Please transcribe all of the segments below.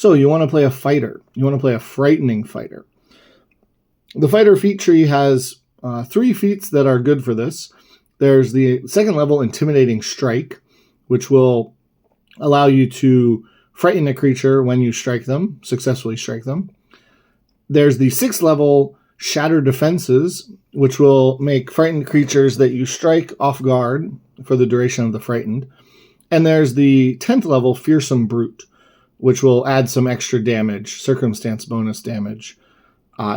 So you want to play a fighter. You want to play a frightening fighter. The fighter feat tree has 3 feats that are good for this. There's the second level Intimidating Strike, which will allow you to frighten a creature when you strike them, successfully strike them. There's the 6th level Shatter Defenses, which will make frightened creatures that you strike off guard for the duration of the frightened. And there's the 10th level Fearsome Brute, which will add some extra damage, circumstance bonus damage,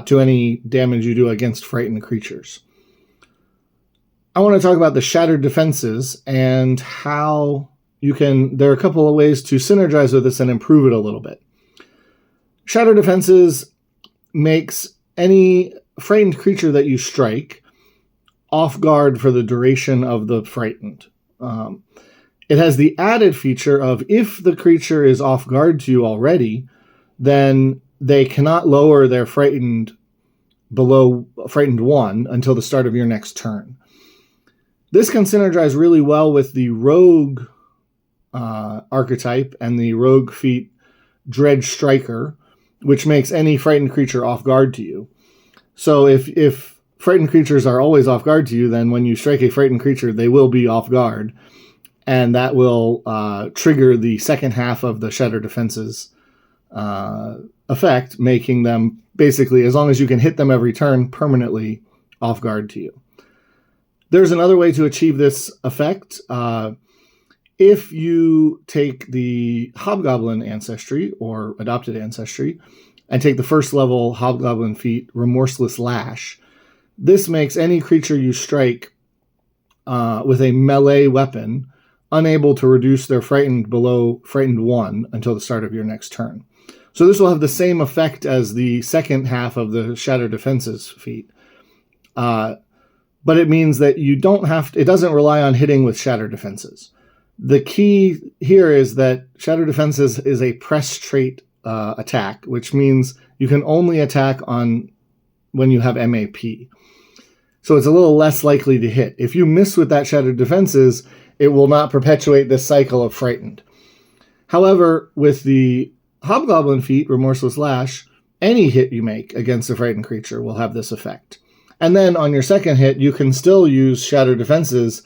to any damage you do against frightened creatures. I want to talk about the Shattered Defenses and how you can... There are a couple of ways to synergize with this and improve it a little bit. Shattered Defenses makes any frightened creature that you strike off guard for the duration of the frightened. It has the added feature of if the creature is off guard to you already, then they cannot lower their frightened below frightened 1 until the start of your next turn. This can synergize really well with the rogue archetype and the rogue feat Dread Striker, which makes any frightened creature off guard to you. So if frightened creatures are always off guard to you, then when you strike a frightened creature, they will be off guard. And that will trigger the second half of the Shatter Defenses effect, making them basically, as long as you can hit them every turn, permanently off guard to you. There's another way to achieve this effect. If you take the Hobgoblin Ancestry, or Adopted Ancestry, and take the first level Hobgoblin feat, Remorseless Lash, this makes any creature you strike with a melee weapon unable to reduce their frightened below frightened 1 until the start of your next turn. So this will have the same effect as the second half of the Shatter Defenses feat. But it means that you don't have to, it doesn't rely on hitting with Shatter Defenses. The key here is that Shatter Defenses is a press trait attack, which means you can only attack on when you have MAP. So it's a little less likely to hit. If you miss with that Shattered Defenses, it will not perpetuate this cycle of frightened. However, with the Hobgoblin feat, Remorseless Lash, any hit you make against a frightened creature will have this effect. And then on your second hit, you can still use Shattered Defenses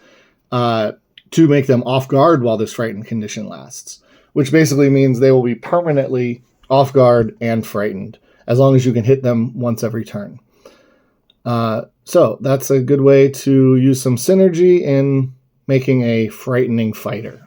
to make them off guard while this frightened condition lasts, which basically means they will be permanently off guard and frightened, as long as you can hit them once every turn. So that's a good way to use some synergy in making a frightening fighter.